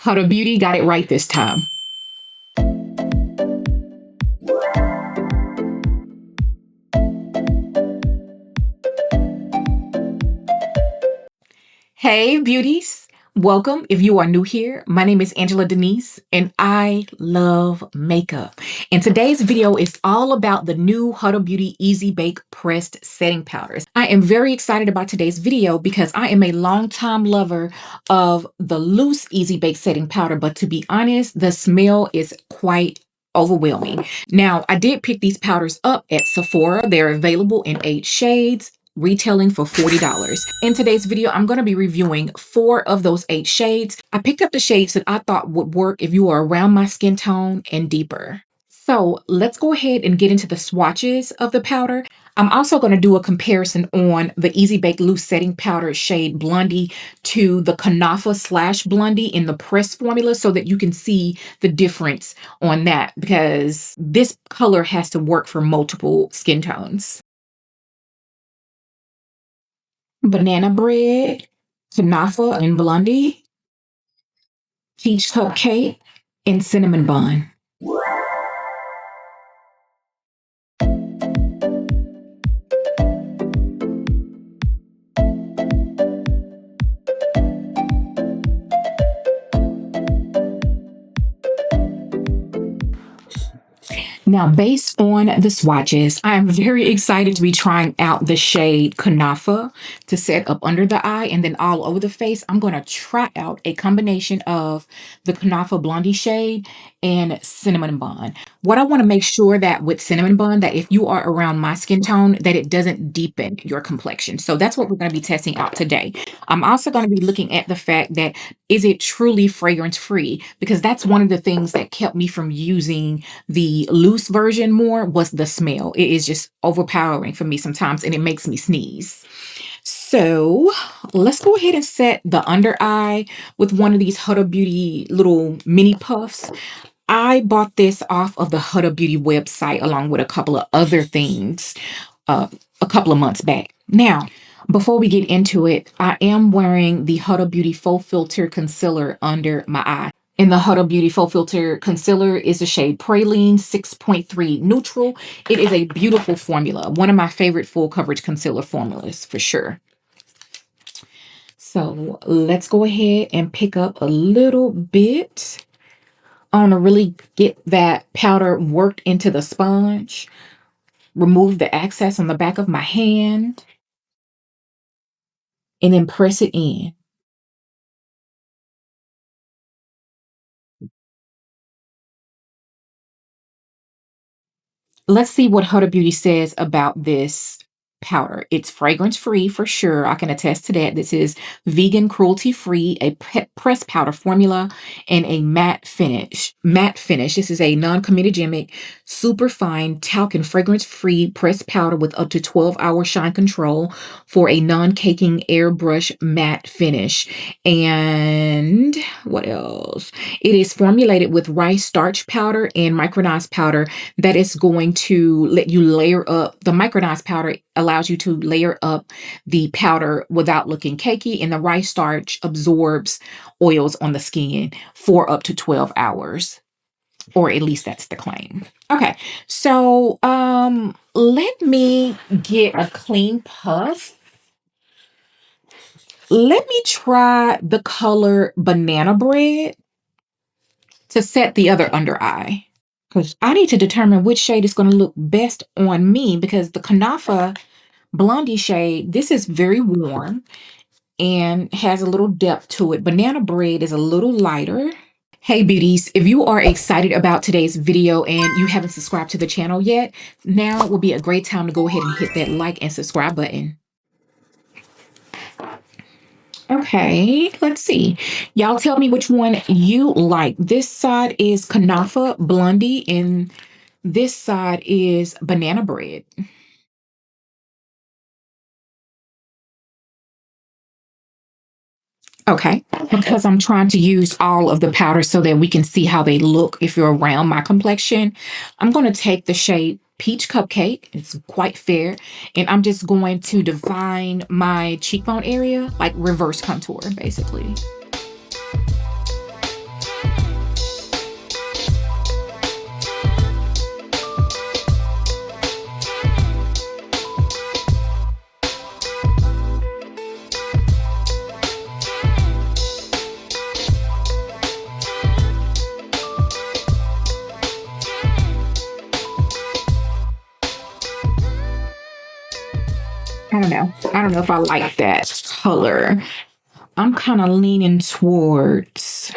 Huda Beauty got it right this time. Hey beauties, welcome. If you are new here, my name is Angela Denise and I love makeup. And today's video is all about the new Huda Beauty Easy Bake Pressed Setting Powders. I am very excited about today's video because I am a longtime lover of the loose Easy Bake Setting Powder, but to be honest, the smell is quite overwhelming. Now, I did pick these powders up at Sephora. They're available in 8 shades, retailing for $40. In today's video, I'm going to be reviewing 4 of those 8 shades. I picked up the shades that I thought would work if you are around my skin tone and deeper. So let's go ahead and get into the swatches of the powder. I'm also going to do a comparison on the Easy Bake Loose Setting Powder shade Blondie to the Kunafa / Blondie in the press formula so that you can see the difference on that, because this color has to work for multiple skin tones. Banana bread, Kunafa and Blondie, peach cupcake, and cinnamon bun. Now, based on the swatches, I am very excited to be trying out the shade Kunafa to set up under the eye and then all over the face. I'm going to try out a combination of the Kunafa Blondie shade and cinnamon bun. What I want to make sure that with cinnamon bun, that if you are around my skin tone, that it doesn't deepen your complexion. So that's what we're going to be testing out today. I'm also going to be looking at the fact that, is it truly fragrance free? Because that's one of the things that kept me from using the loose version more, was the smell. It is just overpowering for me sometimes and it makes me sneeze. So let's go ahead and set the under eye with one of these Huda Beauty little mini puffs. I bought this off of the Huda Beauty website along with a couple of other things a couple of months back. Now, before we get into it, I am wearing the Huda Beauty Faux Filter Concealer under my eye. And the Huda Beauty Faux Filter Concealer is the shade Praline 6.3 Neutral. It is a beautiful formula. One of my favorite full coverage concealer formulas for sure. So let's go ahead and pick up a little bit. I want to really get that powder worked into the sponge. Remove the excess on the back of my hand. And then press it in. Let's see what Huda Beauty says about this powder. It's fragrance free for sure. I can attest to that. This is vegan, cruelty free, a pressed powder formula, and a matte finish. This is a non-comedogenic, super fine talc and fragrance free pressed powder with up to 12-hour shine control for a non-caking airbrush matte finish. And what else? It is formulated with rice starch powder and micronized powder that is going to let you layer up. The micronized powder allows you to layer up the powder without looking cakey, and the rice starch absorbs oils on the skin for up to 12 hours. Or at least that's the claim. Okay, so let me get a clean puff. Let me try the color Banana Bread to set the other under eye, because I need to determine which shade is going to look best on me, because the Kunafa Blondie shade, this is very warm and has a little depth to it. Banana Bread is a little lighter. Hey beauties, if you are excited about today's video and you haven't subscribed to the channel yet, now will be a great time to go ahead and hit that like and subscribe button. Okay, let's see. Y'all tell me which one you like. This side is Kunafa Blondie and this side is Banana Bread. Okay, because I'm trying to use all of the powders so that we can see how they look if you're around my complexion, I'm going to take the shade Peach Cupcake. It's quite fair. And I'm just going to define my cheekbone area, like reverse contour, basically. don't know. I don't know if I like that color. I'm kind of leaning towards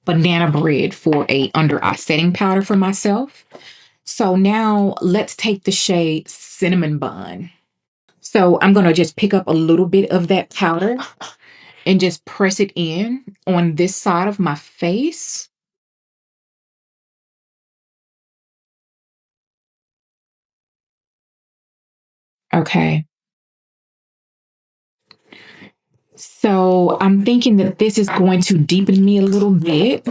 banana bread for a under eye setting powder for myself. So now let's take the shade Cinnamon Bun. So I'm going to just pick up a little bit of that powder and just press it in on this side of my face. Okay. So I'm thinking that this is going to deepen me a little bit.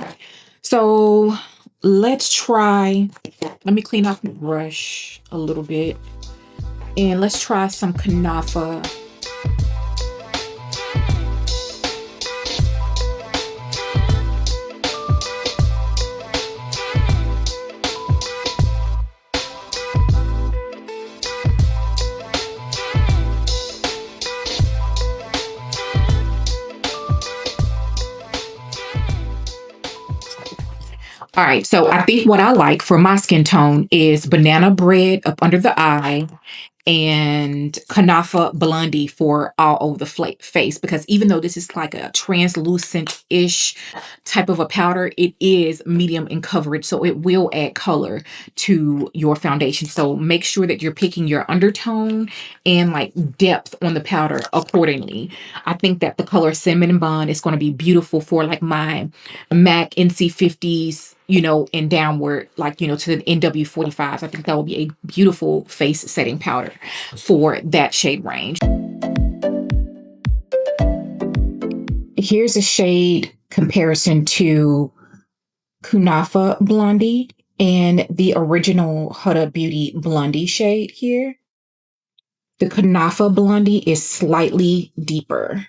So let's try, let me clean off my brush a little bit. And let's try some Kunafa. All right, so I think what I like for my skin tone is banana bread up under the eye and Kunafa Blondie for all over the face, because even though this is like a translucent-ish type of a powder, it is medium in coverage, so it will add color to your foundation. So make sure that you're picking your undertone and like depth on the powder accordingly. I think that the color Cinnamon Bun is going to be beautiful for like my MAC NC50s, and downward, like, to the NW45s. I think that will be a beautiful face setting powder for that shade range. Here's a shade comparison to Kunafa Blondie and the original Huda Beauty Blondie shade here. The Kunafa Blondie is slightly deeper,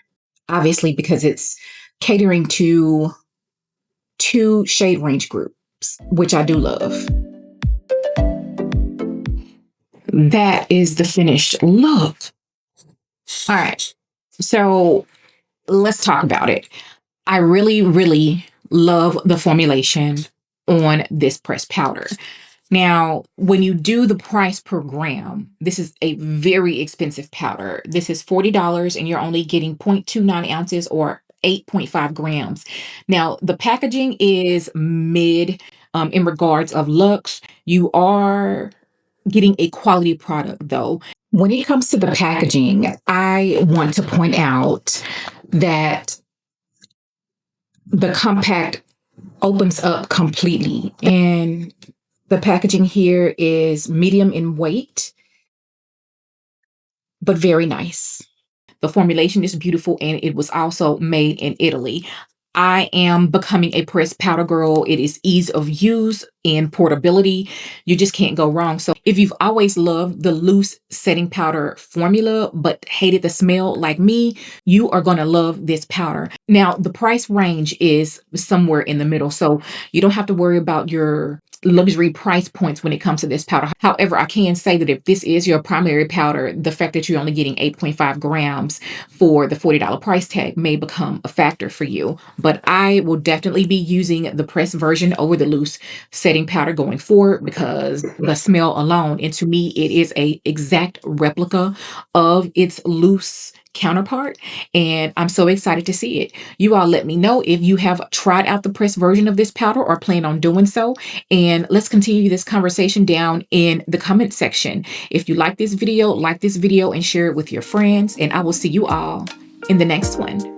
obviously because it's catering to two shade range groups, which I do love. That is the finished look. All right, so let's talk about it. I really, really love the formulation on this pressed powder. Now, when you do the price per gram, this is a very expensive powder. This is $40 and you're only getting 0.29 ounces or 8.5 grams. Now, the packaging is mid in regards of looks. You are getting a quality product though. When it comes to the packaging, I want to point out that the compact opens up completely, and the packaging here is medium in weight, but very nice. The formulation is beautiful, and it was also made in Italy. I am becoming a pressed powder girl. It is ease of use and portability. You just can't go wrong. So if you've always loved the loose setting powder formula, but hated the smell like me, you are going to love this powder. Now, the price range is somewhere in the middle, so you don't have to worry about your luxury price points when it comes to this powder. However, I can say that if this is your primary powder, the fact that you're only getting 8.5 grams for the $40 price tag may become a factor for you. But I will definitely be using the pressed version over the loose setting powder going forward because the smell alone, and to me, it is a exact replica of its loose counterpart, and I'm so excited to see it. You all let me know if you have tried out the pressed version of this powder or plan on doing so, and let's continue this conversation down in the comment section. If you like this video and share it with your friends, and I will see you all in the next one.